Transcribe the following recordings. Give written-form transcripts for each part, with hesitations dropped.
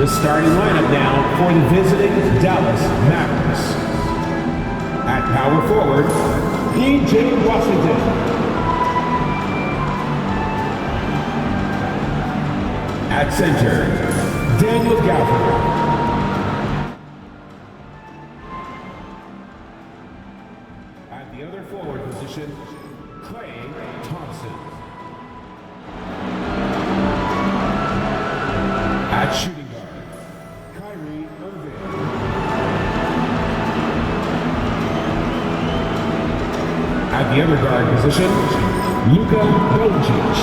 The starting lineup now for the visiting Dallas Mavericks. At power forward, P.J. Washington. At center, Daniel Gafford. At the other forward position, Clay Thompson. At shooting guard, Kyrie Irving. At the other guard position, Luka Doncic.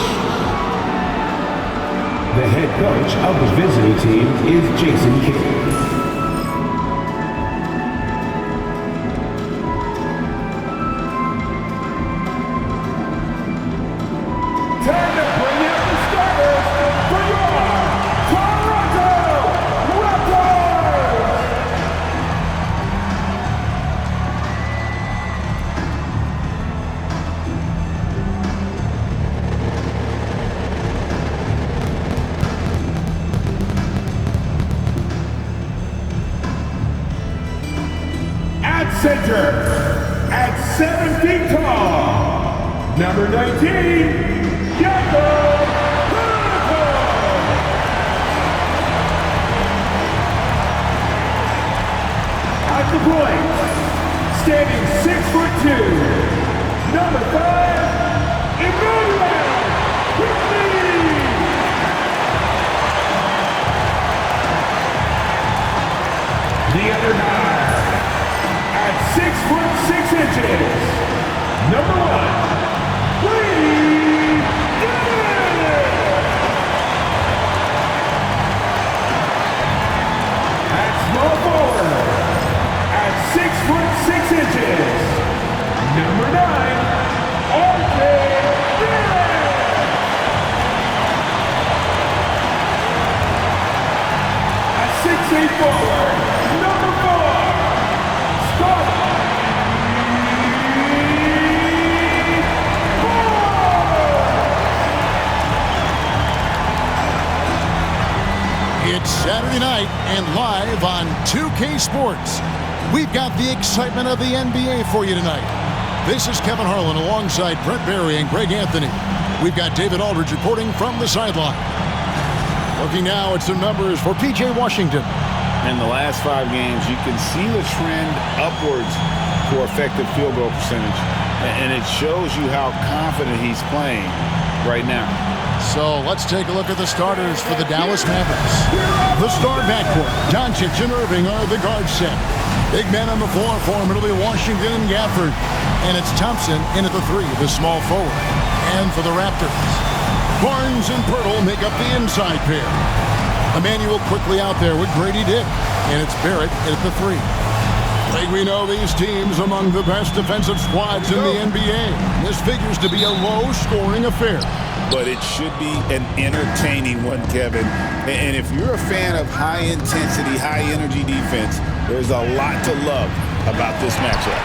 The head coach of the visiting team is Jason Kidd. Time to bring out the starters for your Toronto Raptors! At center, at 7 feet tall, number 19, at the point, standing 6'2", number 5, Emmanuel Quickly. The other guy, at 6'6", number 1, Lee Davis. At small forward, at 6'6", number 9, RJ Barrett. At 6'8" forward, number 4, Scott. It's Saturday night and live on 2K Sports. We've got the excitement of the NBA for you tonight. This is Kevin Harlan alongside Brett Barry and Greg Anthony. We've got David Aldridge reporting from the sideline. Looking now at some numbers for P.J. Washington. In the last 5 games, you can see the trend upwards for effective field goal percentage. And it shows you how confident he's playing right now. So let's take a look at the starters for the Dallas Mavericks. The star backcourt, Doncic and Irving are the guard set. Big men on the floor formerly Washington and Gafford. And it's Thompson in at the 3, the small forward. And for the Raptors, Barnes and Pirtle make up the inside pair. Emmanuel quickly out there with Grady Dick. And it's Barrett at the 3. Like we know these teams among the best defensive squads in the NBA. This figures to be a low-scoring affair. But it should be an entertaining one, Kevin. And if you're a fan of high-intensity, high-energy defense, there's a lot to love about this matchup.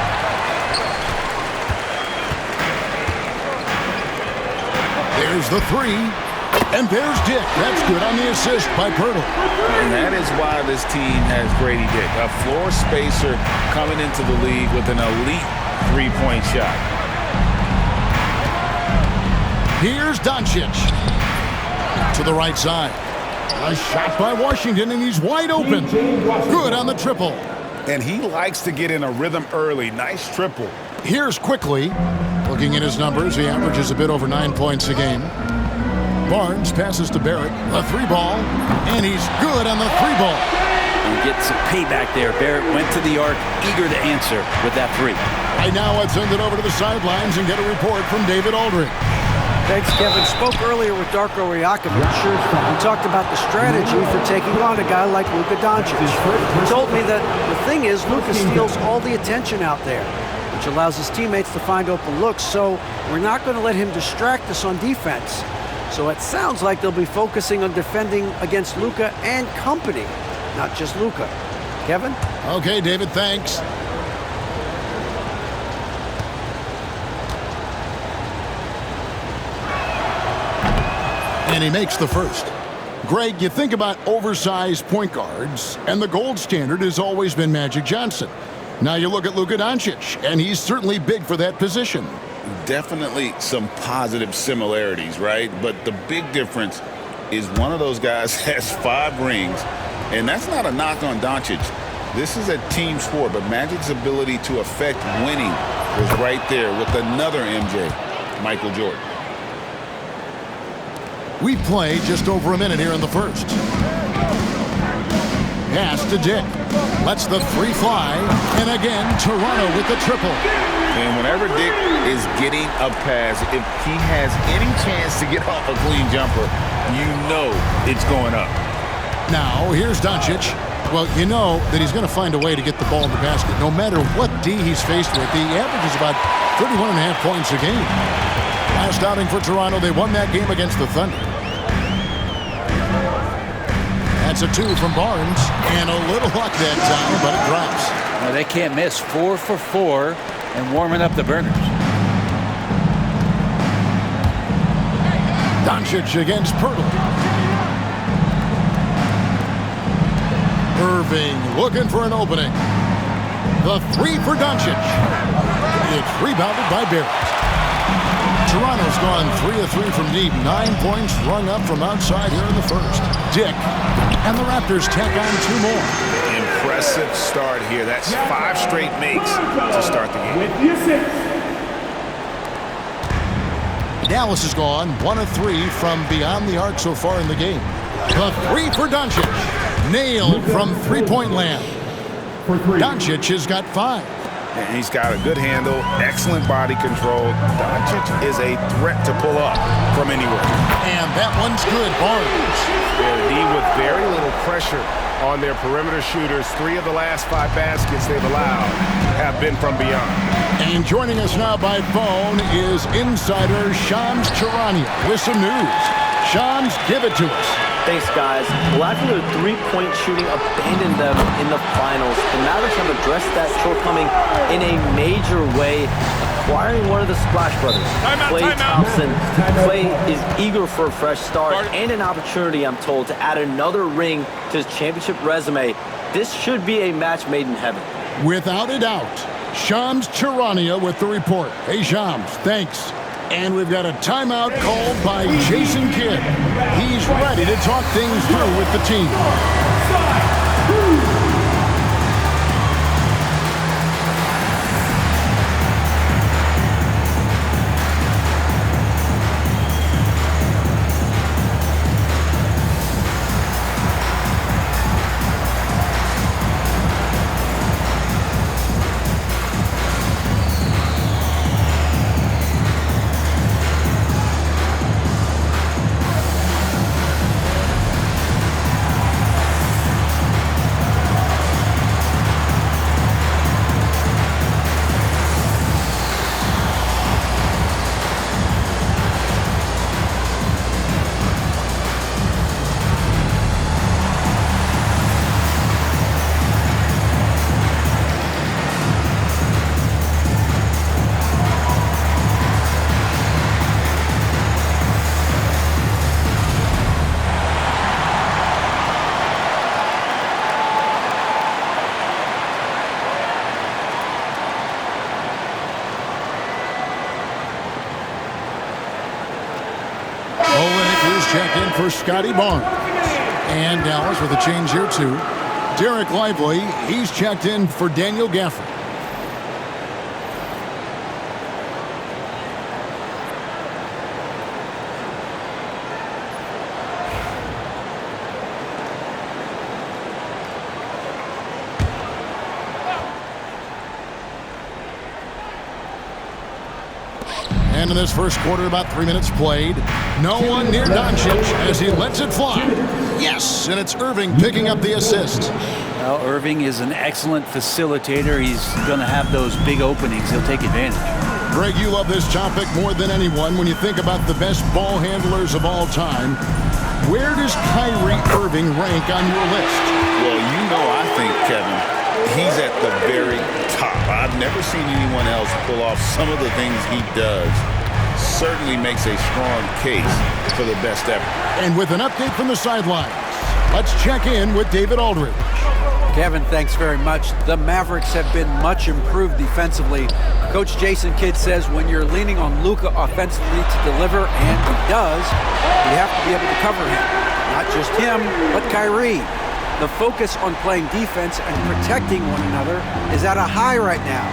There's the 3, and there's Dick. That's good on the assist by Pirtle. And that is why this team has Grady Dick, a floor spacer coming into the league with an elite three-point shot. Here's Doncic to the right side. A shot by Washington, and he's wide open. Good on the triple. And he likes to get in a rhythm early. Nice triple. Here's Quickly. Looking at his numbers, he averages a bit over 9 points a game. Barnes passes to Barrett. A 3-ball, and he's good on the 3-ball. And get some payback there. Barrett went to the arc, eager to answer with that 3. Right now, let's send it over to the sidelines and get a report from David Aldridge. Thanks, Kevin. Spoke earlier with Darko Rajakovic. We talked about the strategy for taking on a guy like Luka Doncic. He told me that the thing is Luka steals all the attention out there, which allows his teammates to find open looks, so we're not going to let him distract us on defense. So it sounds like they'll be focusing on defending against Luka and company, not just Luka. Kevin? Okay, David, thanks. And he makes the first. Greg, you think about oversized point guards, and the gold standard has always been Magic Johnson. Now you look at Luka Doncic, and he's certainly big for that position. Definitely some positive similarities, right? But the big difference is one of those guys has 5 rings, and that's not a knock on Doncic. This is a team sport, but Magic's ability to affect winning was right there with another MJ, Michael Jordan. We play just over a minute here in the first. Pass to Dick. Lets the 3 fly. And again, Toronto with the triple. And whenever Dick is getting a pass, if he has any chance to get off a clean jumper, you know it's going up. Now, here's Doncic. Well, you know that he's going to find a way to get the ball in the basket. No matter what D he's faced with, the average is about 31.5 points a game. Last outing for Toronto, they won that game against the Thunder. That's a 2 from Barnes, and a little luck that time, but it drops. Well, they can't miss. 4 for 4 and warming up the burners. Doncic against Pirtle. Irving looking for an opening. The 3 for Doncic. It's rebounded by Barrett. Toronto's gone 3 of 3 from deep. 9 points rung up from outside here in the first. Dick. And the Raptors tack on 2 more. Impressive start here. That's 5 straight makes to start the game. Dallas has gone 1 of 3 from beyond the arc so far in the game. The 3 for Doncic. Nailed from 3-point land. Doncic has got 5. And he's got a good handle, excellent body control. Doncic is a threat to pull up from anywhere. And that one's good. Barnes. They're a team with very little pressure on their perimeter shooters. 3 of the last 5 baskets they've allowed have been from beyond. And joining us now by phone is insider Shams Charania with some news. Shams, give it to us. Thanks, guys. Well, after their 3-point shooting abandoned them in the finals, the Mavericks have addressed that shortcoming in a major way, acquiring one of the Splash Brothers, Klay Thompson. Klay is eager for a fresh start and an opportunity, I'm told, to add another ring to his championship resume. This should be a match made in heaven. Without a doubt. Shams Charania with the report. Hey, Shams, thanks. And we've got a timeout called by Jason Kidd. He's ready to talk things through with the team. Check in for Scotty Barnes. And Dallas with a change here too. Derek Lively, he's checked in for Daniel Gafford. And in this first quarter, about 3 minutes played. No one near Doncic as he lets it fly. Yes, and it's Irving picking up the assist. Well, Irving is an excellent facilitator. He's going to have those big openings. He'll take advantage. Greg, you love this topic more than anyone. When you think about the best ball handlers of all time, where does Kyrie Irving rank on your list? Well, you know, I think, Kevin, he's at the very top. I've never seen anyone else pull off some of the things he does certainly makes a strong case for the best effort. And with an update from the sidelines, let's check in with David Aldridge. Kevin, thanks very much. The Mavericks have been much improved defensively. Coach Jason Kidd says when you're leaning on Luka offensively to deliver, and he does, you have to be able to cover him. Not just him, but Kyrie. The focus on playing defense and protecting one another is at a high right now.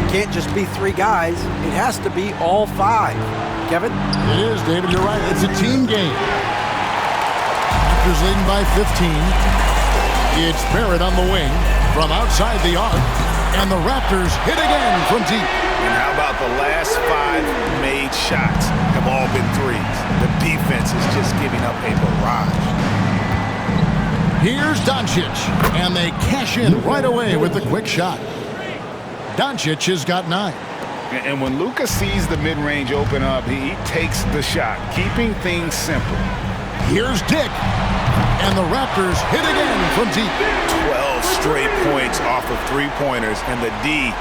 It can't just be three guys. It has to be all five. Kevin? It is, David. You're right. It's a team game. Raptors leading by 15. It's Barrett on the wing from outside the arc, and the Raptors hit again from deep. And how about the last 5 made shots have all been threes? The defense is just giving up a barrage. Here's Doncic, and they cash in right away with the quick shot. Doncic has got 9. And when Luka sees the mid-range open up, he takes the shot, keeping things simple. Here's Dick, and the Raptors hit again from deep. 12 straight points off of three-pointers, and the D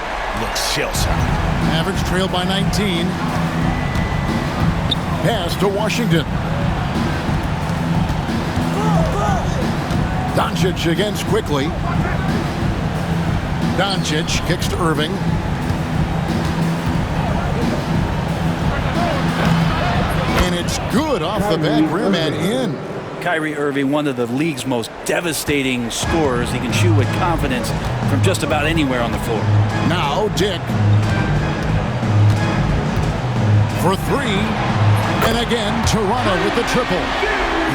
looks shell-shocked. Mavericks trailed by 19. Pass to Washington. Doncic against quickly. Doncic kicks to Irving. And it's good off the back rim and in. Kyrie Irving, one of the league's most devastating scorers. He can shoot with confidence from just about anywhere on the floor. Now Dick. For 3. And again, Toronto with the triple.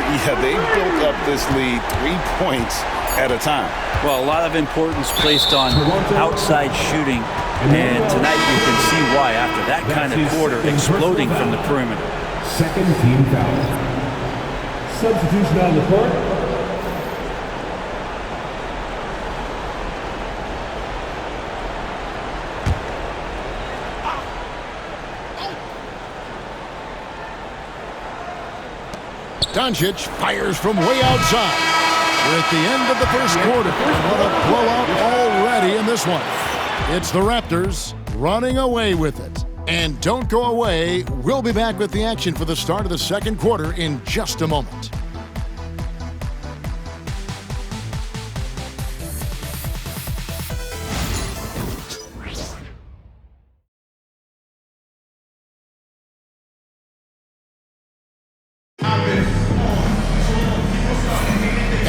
Yeah, they built up this lead 3 points at a time. Well, a lot of importance placed on outside shooting. And tonight you can see why after that kind of quarter exploding from the perimeter. Second team foul. Substitution on the court. Doncic fires from way outside. We're at the end of the first quarter. What a blowout already in this one. It's the Raptors running away with it. And don't go away. We'll be back with the action for the start of the second quarter in just a moment.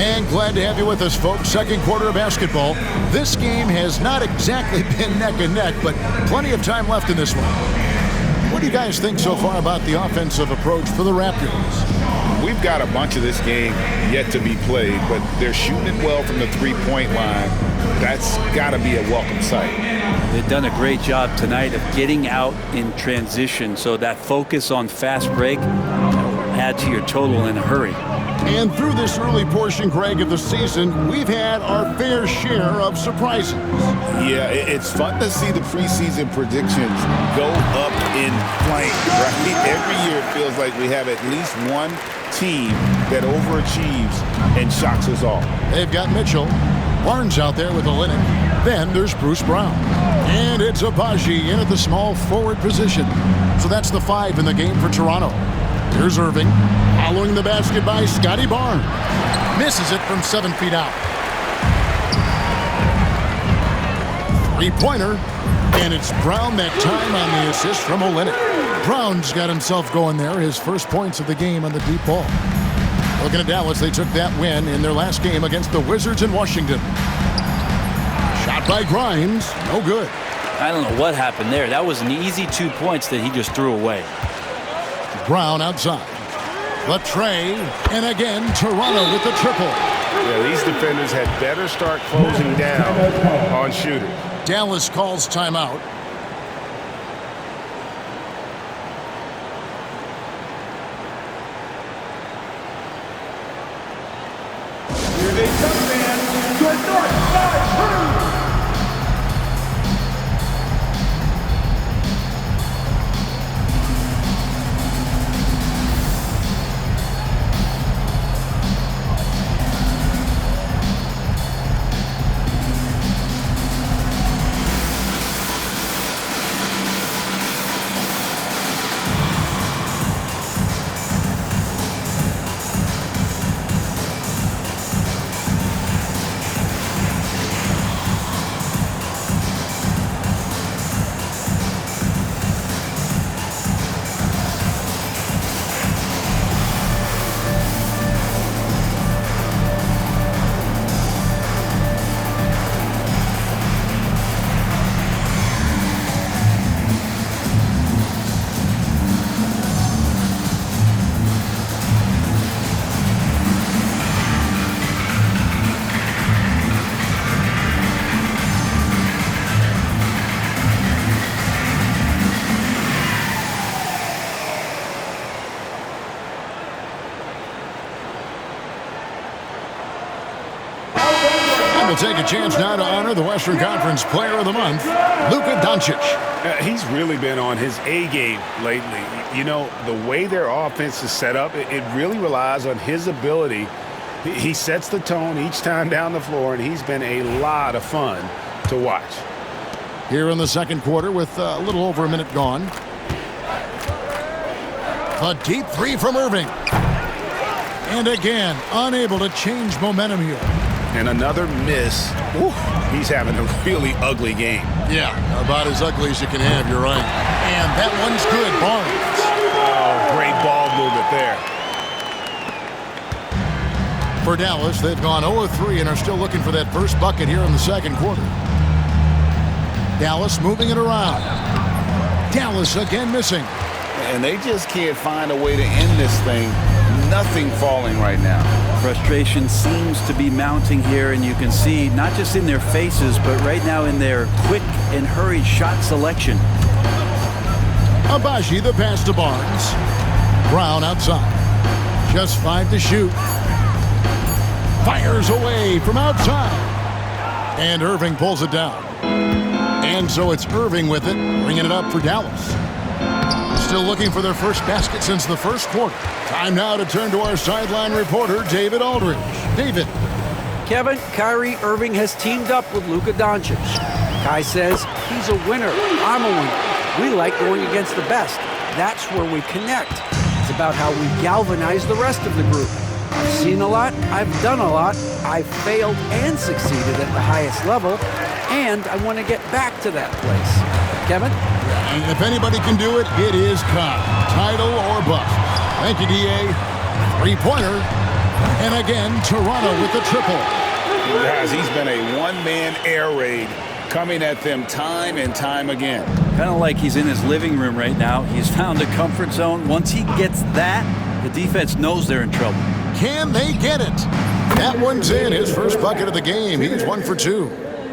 And glad to have you with us, folks. Second quarter of basketball. This game has not exactly been neck and neck, but plenty of time left in this one. What do you guys think so far about the offensive approach for the Raptors? We've got a bunch of this game yet to be played, but they're shooting it well from the three-point line. That's got to be a welcome sight. They've done a great job tonight of getting out in transition, so that focus on fast break will add to your total in a hurry. And through this early portion, Greg, of the season, we've had our fair share of surprises. Yeah, it's fun to see the preseason predictions go up in flames, right? Every year it feels like we have at least one team that overachieves and shocks us all. They've got Mitchell. Barnes out there with the Linux. Then there's Bruce Brown. And it's Abaji in at the small forward position. So that's the 5 in the game for Toronto. Here's Irving. Following the basket by Scotty Barnes. Misses it from 7 feet out. Three-pointer. And it's Brown that time on the assist from Olenek. Brown's got himself going there. His first points of the game on the deep ball. Looking at Dallas, they took that win in their last game against the Wizards in Washington. Shot by Grimes. No good. I don't know what happened there. That was an easy 2 points that he just threw away. Brown outside. Latrey, and again, Toronto with the triple. Yeah, these defenders had better start closing down on shooters. Dallas calls timeout. Here they come, man. Your North Side Crew. take a chance now to honor the Western Conference Player of the Month, Luka Doncic. He's really been on his A game lately. You know, the way their offense is set up, it really relies on his ability. He sets the tone each time down the floor, and he's been a lot of fun to watch. Here in the second quarter with a little over a minute gone. A deep three from Irving. And again, unable to change momentum here. And another miss. Ooh, he's having a really ugly game. Yeah, about as ugly as you can have, you're right. And that one's good, Barnes. Oh, great ball movement there. For Dallas, they've gone 0-3 and are still looking for that first bucket here in the second quarter. Dallas moving it around. Dallas again missing. And they just can't find a way to end this thing. Nothing falling right now. Frustration seems to be mounting here, and you can see not just in their faces, but right now in their quick and hurried shot selection. Abaji the pass to Barnes. Brown outside. Just 5 to shoot. Fires away from outside. And Irving pulls it down. And so it's Irving with it, bringing it up for Dallas. Still looking for their first basket since the first quarter. Time now to turn to our sideline reporter, David Aldridge. David. Kevin, Kyrie Irving has teamed up with Luka Doncic. Kai says he's a winner. I'm a winner. We like going against the best. That's where we connect. It's about how we galvanize the rest of the group. I've seen a lot. I've done a lot. I've failed and succeeded at the highest level. And I want to get back to that place. Kevin? And if anybody can do it, it is Kai. Title or bust. Thank you, D.A. Three-pointer. And again, Toronto with the triple. Guys, he's been a one-man air raid coming at them time and time again. Kind of like he's in his living room right now. He's found a comfort zone. Once he gets that, the defense knows they're in trouble. Can they get it? That one's in. His first bucket of the game. He's 1 for 2.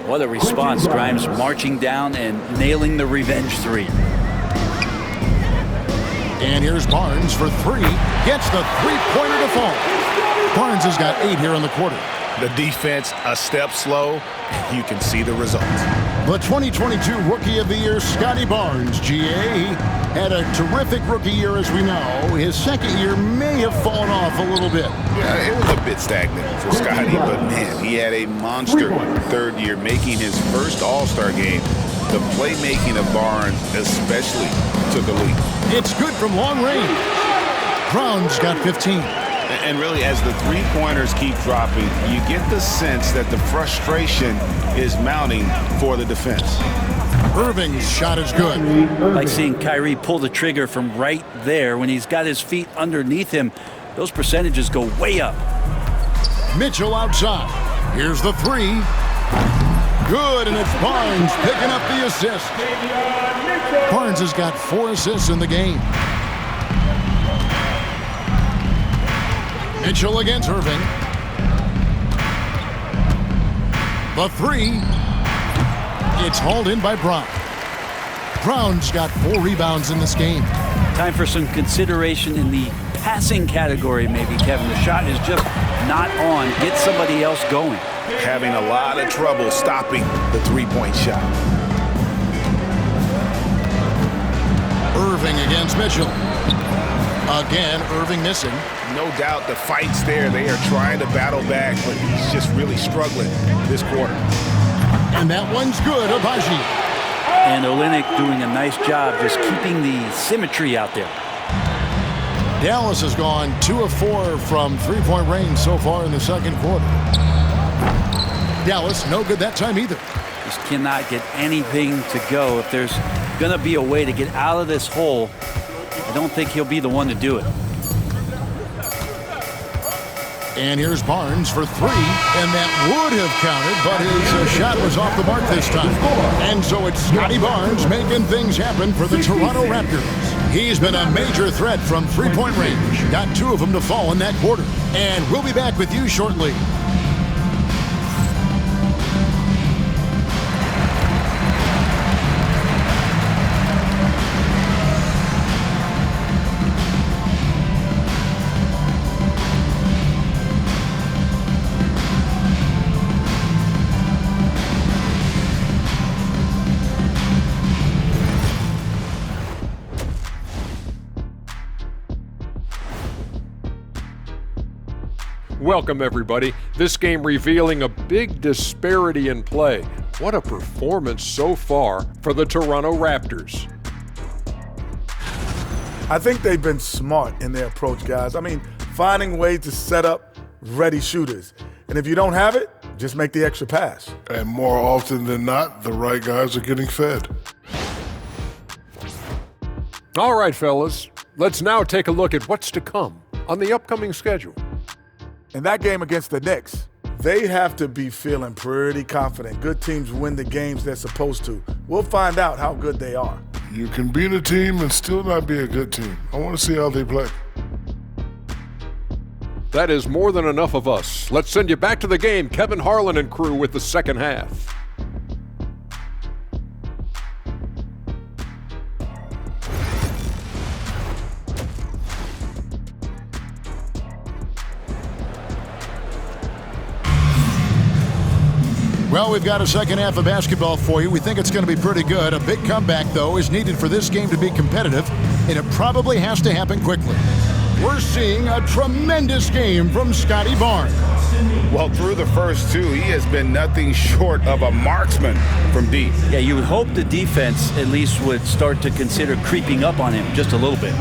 What a response. Grimes marching down and nailing the revenge three. And here's Barnes for 3. Gets the three-pointer to fall. Barnes has got 8 here in the quarter. The defense a step slow. You can see the results. The 2022 Rookie of the Year, Scotty Barnes, GA, had a terrific rookie year, as we know. His second year may have fallen off a little bit. Yeah, it was a bit stagnant for Scotty, but man, he had a monster third year, making his first All-Star game. The playmaking of Barnes especially took a leap. It's good from long range. Brown's got 15. And really, as the three-pointers keep dropping, you get the sense that the frustration is mounting for the defense. Irving's shot is good. Like seeing Kyrie pull the trigger from right there when he's got his feet underneath him. Those percentages go way up. Mitchell outside. Here's the 3. Good, and it's Barnes picking up the assist. Barnes has got 4 assists in the game. Mitchell against Irving. The 3. It's hauled in by Brown. Brown's got 4 rebounds in this game. Time for some consideration in the passing category, maybe, Kevin. The shot is just not on. Get somebody else going. Having a lot of trouble stopping the three-point shot. Irving against Mitchell. Again, Irving missing. No doubt the fight's there. They are trying to battle back, but he's just really struggling this quarter. And that one's good, Abaji. And Olynyk doing a nice job just keeping the symmetry out there. Dallas has gone 2 of 4 from three-point range so far in the second quarter. Dallas, no good that time either. Just cannot get anything to go. If there's going to be a way to get out of this hole, I don't think he'll be the one to do it. And here's Barnes for 3, and that would have counted, but his shot was off the mark this time. And so it's Scotty Barnes making things happen for the Toronto Raptors. He's been a major threat from three-point range. Got 2 of them to fall in that quarter. And we'll be back with you shortly. Welcome, everybody. This game revealing a big disparity in play. What a performance so far for the Toronto Raptors. I think they've been smart in their approach, guys. I mean, finding ways to set up ready shooters. And if you don't have it, just make the extra pass. And more often than not, the right guys are getting fed. All right, fellas, let's now take a look at what's to come on the upcoming schedule. In that game against the Knicks, they have to be feeling pretty confident. Good teams win the games they're supposed to. We'll find out how good they are. You can beat a team and still not be a good team. I want to see how they play. That is more than enough of us. Let's send you back to the game, Kevin Harlan and crew, with the second half. Well, we've got a second half of basketball for you. We think it's going to be pretty good. A big comeback, though, is needed for this game to be competitive, and it probably has to happen quickly. We're seeing a tremendous game from Scotty Barnes. Well, through the first two, he has been nothing short of a marksman from deep. Yeah, you would hope the defense at least would start to consider creeping up on him just a little bit.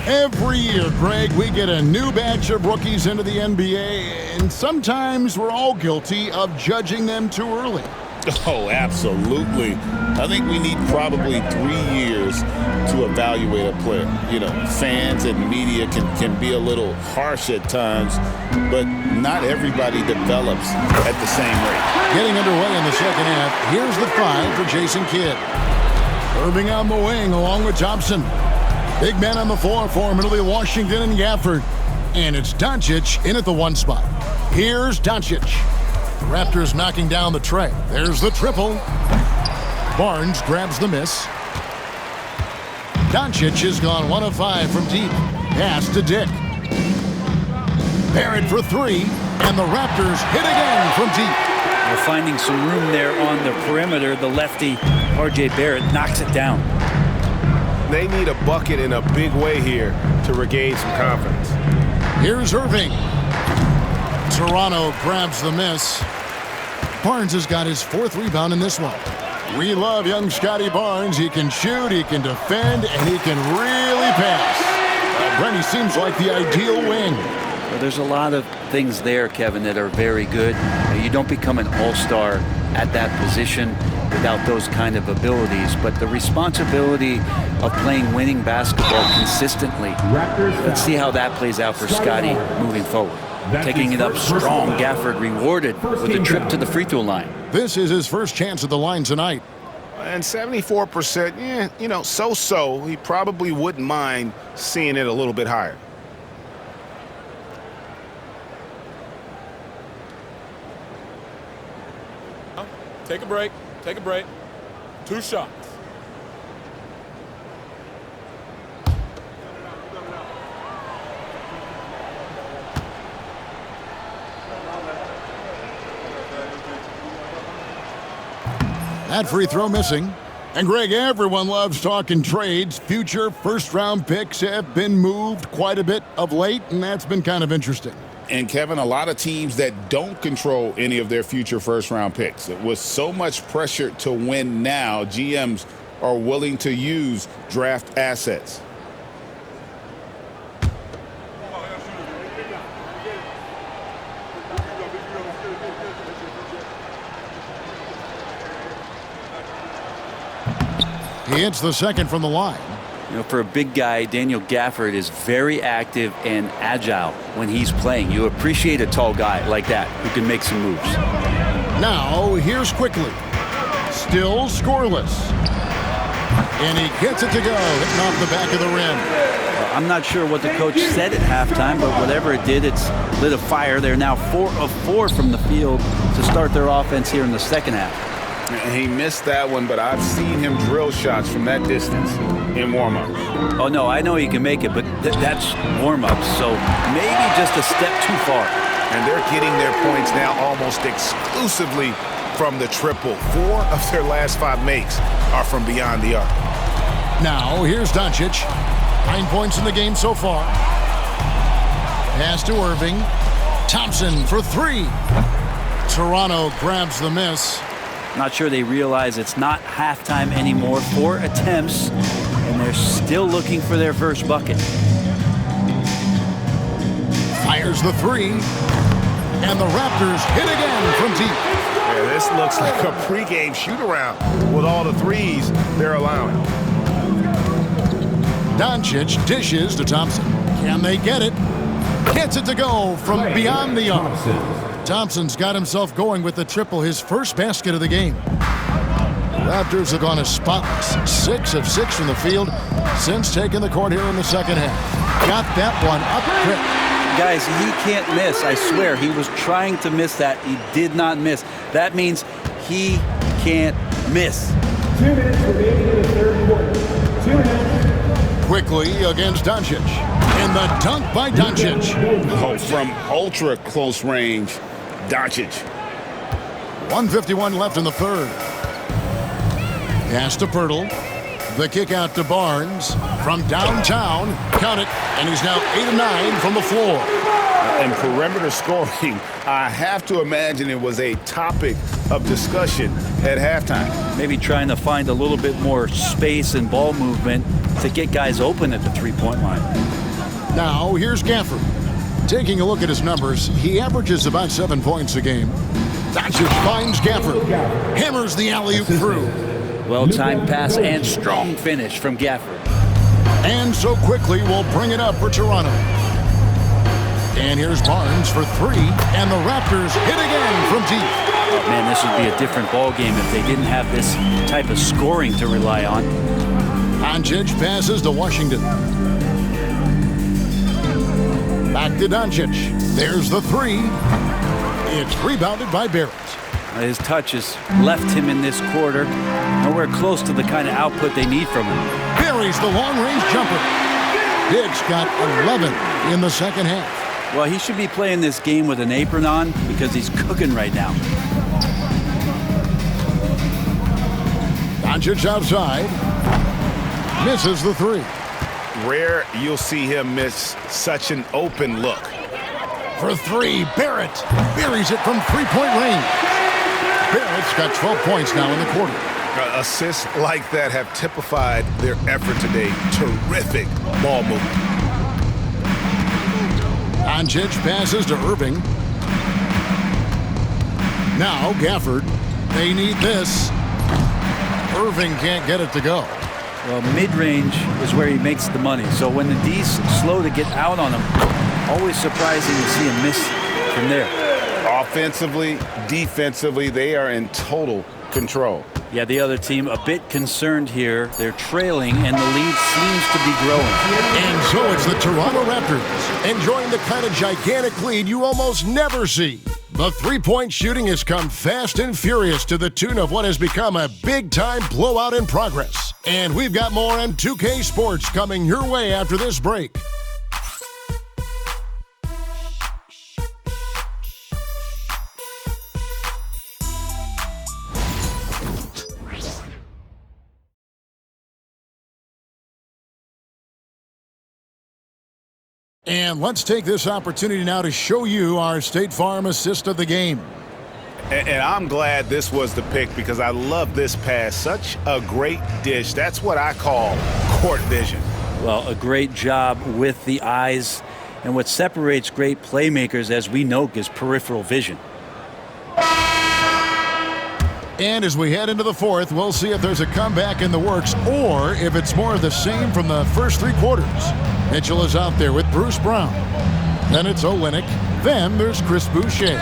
Every year, Greg, we get a new batch of rookies into the NBA, and sometimes we're all guilty of judging them too early. Oh, absolutely. I think we need probably 3 years to evaluate a player. You know, fans and media can be a little harsh at times, but not everybody develops at the same rate. Getting underway in the second half, here's the 5 for Jason Kidd. Irving on the wing along with Thompson. Big man on the floor for him. It'll be Washington and Gafford. And it's Doncic in at the 1 spot. Here's Doncic. The Raptors knocking down the tray. There's the triple. Barnes grabs the miss. Doncic has gone 1 of 5 from deep. Pass to Dick. Barrett for 3. And the Raptors hit again from deep. They're finding some room there on the perimeter. The lefty, R.J. Barrett, knocks it down. They need a bucket in a big way here to regain some confidence. Here's Irving. Toronto grabs the miss. Barnes has got his 4th rebound in this one. We love young Scotty Barnes. He can shoot, he can defend, and he can really pass. Brent, he seems like the ideal wing. Well, there's a lot of things there, Kevin, that are very good. You don't become an all-star at that position without those kind of abilities, but the responsibility of playing winning basketball consistently. Let's see how that plays out for Scotty moving forward. Taking it up strong, Gafford rewarded with a trip to the free throw line. This is his first chance at the line tonight. And 74%, yeah, you know, so-so. He probably wouldn't mind seeing it a little bit higher. Take a break. Take a break. 2 shots. That free throw missing. And Greg, everyone loves talking trades. Future first-round picks have been moved quite a bit of late, and that's been kind of interesting. And, Kevin, a lot of teams that don't control any of their future first-round picks. With so much pressure to win now, GMs are willing to use draft assets. He hits the second from the line. You know, for a big guy, Daniel Gafford is very active and agile when he's playing. You appreciate a tall guy like that who can make some moves. Now, here's Quickly. Still scoreless. And he gets it to go, hitting off the back of the rim. I'm not sure what the coach said at halftime, but whatever it did, it's lit a fire. They're now 4 of 4 from the field to start their offense here in the second half. He missed that one, but I've seen him drill shots from that distance in warm-up. Oh, no, I know he can make it, but that's warm-up, so maybe just a step too far. And they're getting their points now almost exclusively from the triple. 4 of their last 5 makes are from beyond the arc. Now, here's Doncic. 9 points in the game so far. Pass to Irving. Thompson for 3. Toronto grabs the miss. Not sure they realize it's not halftime anymore. 4 attempts, and they're still looking for their first bucket. Fires the 3. And the Raptors hit again from deep. Yeah, this looks like a pregame shoot-around with all the threes they're allowing. Doncic dishes to Thompson. Can they get it? Gets it to go from beyond the arc. Thompson's got himself going with the triple, his first basket of the game. Raptors have gone as spotless. 6 of 6 from the field since taking the court here in the second half. Got that one up quick. Guys, he can't miss. I swear, he was trying to miss that. He did not miss. That means he can't miss. 2 minutes remaining in the third quarter. 2 minutes. Quickly against Doncic. And the dunk by Doncic. Oh, from ultra close range, Doncic. 1:51 left in the third. Pass to Pirtle. The kick out to Barnes from downtown. Count it. And he's now 8 of 9 from the floor. And perimeter scoring, I have to imagine it was a topic of discussion at halftime. Maybe trying to find a little bit more space and ball movement to get guys open at the three-point line. Now, here's Gafford. Taking a look at his numbers, he averages about 7 points a game. Doncic finds Gafford. Hammers the alley-oop through. Well-timed pass and strong finish from Gafford. And so quickly we'll bring it up for Toronto. And here's Barnes for 3. And the Raptors hit again from deep. Oh, man, this would be a different ball game if they didn't have this type of scoring to rely on. Doncic passes to Washington. Back to Doncic. There's the 3. It's rebounded by Barrett. His touch has left him in this quarter. Nowhere close to the kind of output they need from him. Buries the long-range jumper. Hicks got 11 in the second half. Well, he should be playing this game with an apron on because he's cooking right now. Doncic outside. Misses the 3. Rare you'll see him miss such an open look. For 3, Barrett buries it from three-point range. Barrett's got 12 points now in the quarter. Assists like that have typified their effort today. Terrific ball movement. Doncic passes to Irving. Now Gafford. They need this. Irving can't get it to go. Well, mid-range is where he makes the money. So when the D's slow to get out on him, always surprising to see him miss from there. Offensively, defensively, they are in total control. Yeah, the other team a bit concerned here. They're trailing, and the lead seems to be growing. And so it's the Toronto Raptors enjoying the kind of gigantic lead you almost never see. The three-point shooting has come fast and furious to the tune of what has become a big-time blowout in progress. And we've got more on 2K Sports coming your way after this break. And let's take this opportunity now to show you our State Farm assist of the game. And I'm glad this was the pick because I love this pass. Such a great dish. That's what I call court vision. Well, a great job with the eyes. And what separates great playmakers, as we know, is peripheral vision. And as we head into the fourth, we'll see if there's a comeback in the works or if it's more of the same from the first 3 quarters. Mitchell is out there with Bruce Brown. Then it's Olynyk. Then there's Chris Boucher.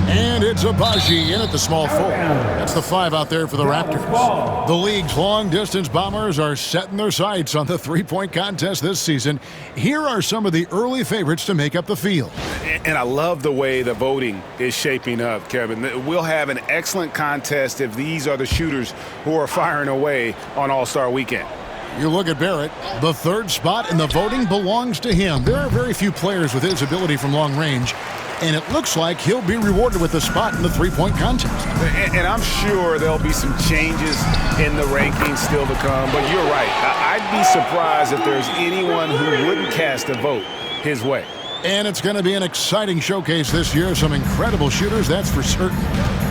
And it's Abaji in at the small forward. That's the 5 out there for the Raptors. The league's long-distance bombers are setting their sights on the three-point contest this season. Here are some of the early favorites to make up the field. And I love the way the voting is shaping up, Kevin. We'll have an excellent contest if these are the shooters who are firing away on All-Star Weekend. You look at Barrett, the 3rd spot in the voting belongs to him. There are very few players with his ability from long range. And it looks like he'll be rewarded with a spot in the three-point contest. And I'm sure there'll be some changes in the rankings still to come. But you're right. I'd be surprised if there's anyone who wouldn't cast a vote his way. And it's going to be an exciting showcase this year. Some incredible shooters, that's for certain.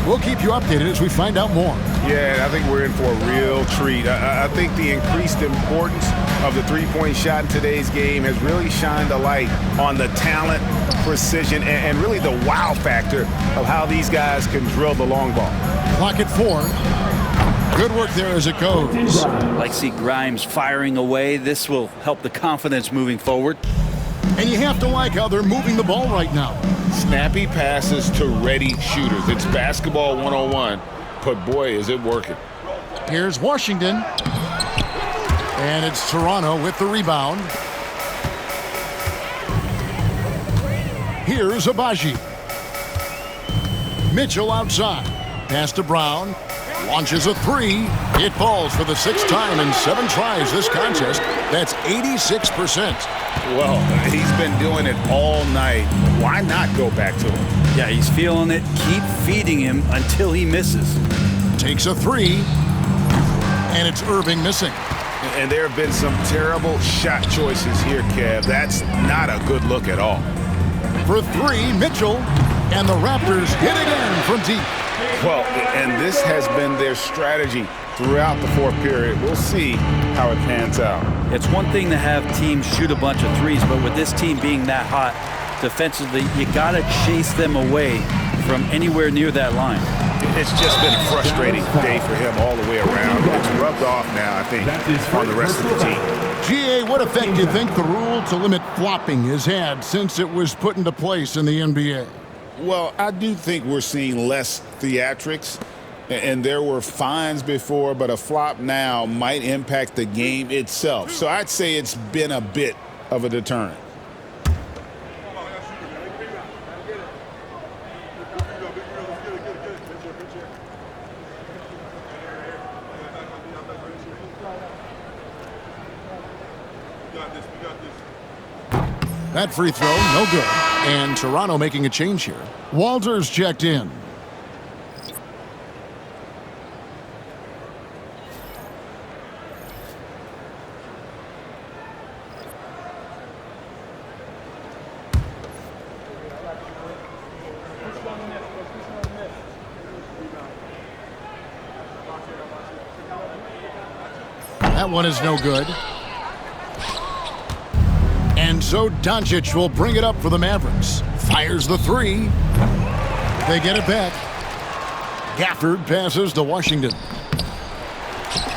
We'll keep you updated as we find out more. Yeah, I think we're in for a real treat. I think the increased importance of the three-point shot in today's game has really shined a light on the talent, precision, and really the wow factor of how these guys can drill the long ball. Clock at 4. Good work there as it goes. Like see Grimes firing away. This will help the confidence moving forward. And you have to like how they're moving the ball right now. Snappy passes to ready shooters. It's basketball 101, but boy, is it working. Here's Washington. And it's Toronto with the rebound. Here's Abaji. Mitchell outside. Pass to Brown. Launches a three. It falls for the sixth time in 7 tries this contest. That's 86%. Well, he's been doing it all night. Why not go back to him? Yeah, he's feeling it. Keep feeding him until he misses. Takes a three. And it's Irving missing. And there have been some terrible shot choices here, Kev. That's not a good look at all. For 3, Mitchell. And the Raptors hit again from deep. Well, and this has been their strategy throughout the fourth period. We'll see how it pans out. It's one thing to have teams shoot a bunch of threes, but with this team being that hot defensively, you got to chase them away from anywhere near that line. It's just been a frustrating day for him all the way around. It's rubbed off now, I think, on the rest of the team. GA, what effect do you think the rule to limit flopping has had since it was put into place in the NBA? Well, I do think we're seeing less theatrics, and there were fines before, but a flop now might impact the game itself. So I'd say it's been a bit of a deterrent. That free throw, no good. And Toronto making a change here. Walters checked in. That one is no good. And so Doncic will bring it up for the Mavericks. Fires the three. They get it back. Gafford passes to Washington.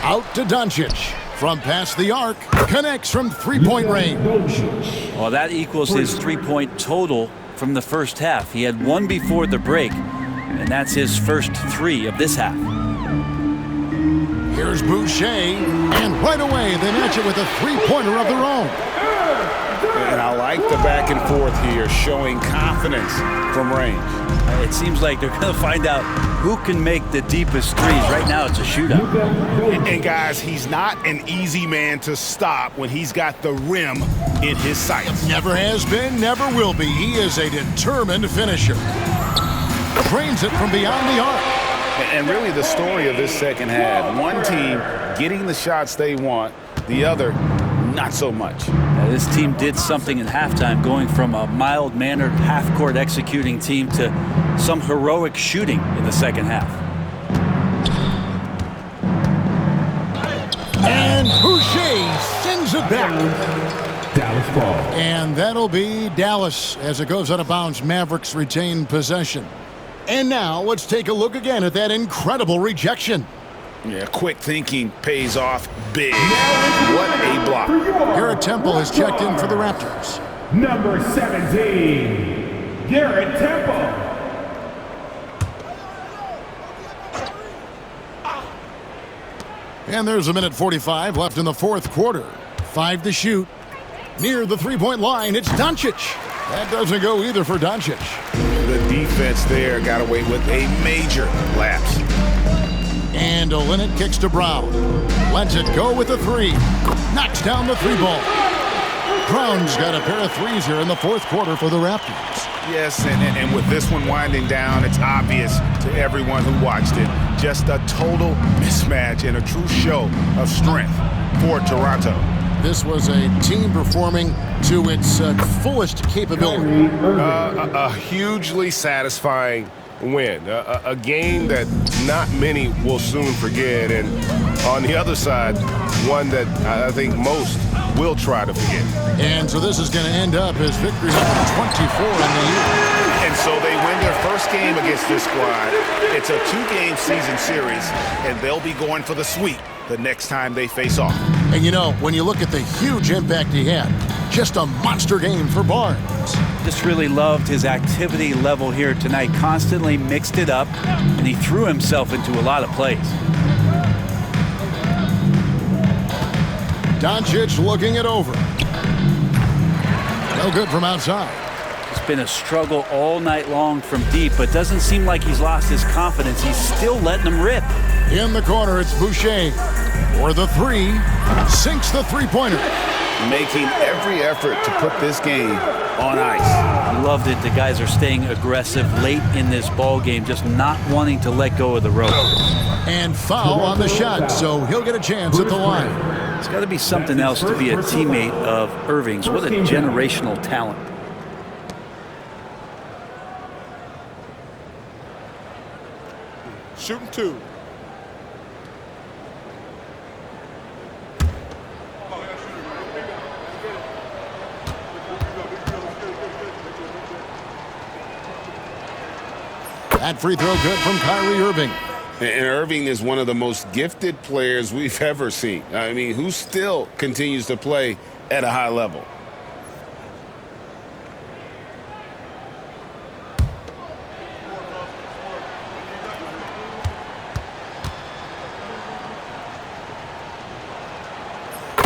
Out to Doncic. From past the arc. Connects from three-point range. Well, that equals his three-point total from the first half. He had one before the break, and that's his first 3 of this half. Here's Boucher. And right away, they match it with a three-pointer of their own. And I like the back and forth here, showing confidence from range. It seems like they're going to find out who can make the deepest threes. Right now, it's a shootout. And guys, he's not an easy man to stop when he's got the rim in his sights. Never has been, never will be. He is a determined finisher. Drains it from beyond the arc. And really the story of this second half, one team getting the shots they want, the other not so much. This team did something in halftime, going from a mild-mannered half-court executing team to some heroic shooting in the second half. And Boucher sends it back. Dallas ball. And that'll be Dallas as it goes out of bounds. Mavericks retain possession. And now let's take a look again at that incredible rejection. Yeah, quick thinking pays off big. What a block. Garrett Temple has checked in for the Raptors. Number 17, Garrett Temple. And there's a minute 45 left in the fourth quarter. 5 to shoot. Near the three-point line, it's Doncic. That doesn't go either for Doncic. The defense there got away with a major lapse. And Olynyk kicks to Brown. Lets it go with the 3. Knocks down the 3 ball. Brown's got a pair of threes here in the fourth quarter for the Raptors. Yes, and with this one winding down, it's obvious to everyone who watched it. Just a total mismatch and a true show of strength for Toronto. This was a team performing to its fullest capability. A hugely satisfying win. A game that not many will soon forget. And on the other side, one that I think most will try to forget. And so this is going to end up as victory number 24 in the year. And so they win their first game against this squad. It's a 2-game season series, and they'll be going for the sweep the next time they face off. And you know, when you look at the huge impact he had, just a monster game for Barnes. Just really loved his activity level here tonight. Constantly mixed it up, and he threw himself into a lot of plays. Doncic looking it over. No good from outside. It's been a struggle all night long from deep, but doesn't seem like he's lost his confidence. He's still letting them rip. In the corner, it's Boucher for the three. Sinks the three-pointer. Making every effort to put this game on ice. I loved it. The guys are staying aggressive late in this ball game, just not wanting to let go of the rope. And foul on the shot, so he'll get a chance at the line. It's got to be something else to be a teammate of Irving's. What a generational talent. Shooting 2. That free throw good from Kyrie Irving. And Irving is one of the most gifted players we've ever seen. I mean, who still continues to play at a high level.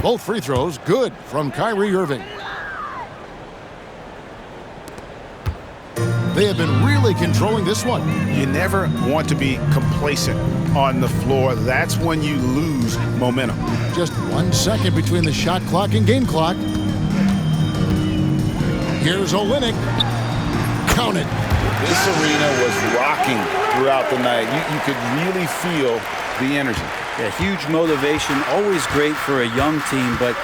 Both free throws good from Kyrie Irving. They have been really controlling this one. You never want to be complacent on the floor. That's when you lose momentum. Just 1 second between the shot clock and game clock. Here's Olynyk. Count it. This arena was rocking throughout the night. You could really feel the energy. Yeah, huge motivation, always great for a young team, but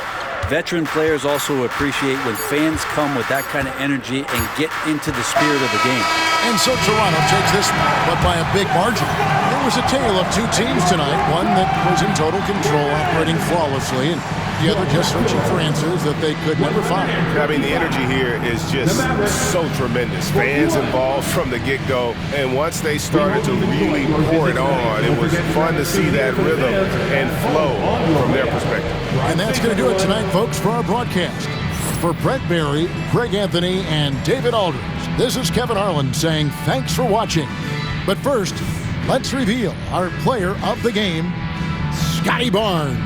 veteran players also appreciate when fans come with that kind of energy and get into the spirit of the game. And so Toronto takes this one, but by a big margin. It was a tale of two teams tonight, one that was in total control, operating flawlessly, and the other just searching for answers that they could never find. I mean, the energy here is just so tremendous. Fans involved from the get-go, and once they started to really pour it on, it was fun to see that rhythm and flow from their perspective. And that's going to do it tonight, folks, for our broadcast. For Brett Barry, Greg Anthony, and David Aldridge, this is Kevin Harlan saying thanks for watching. But first, let's reveal our player of the game, Scotty Barnes.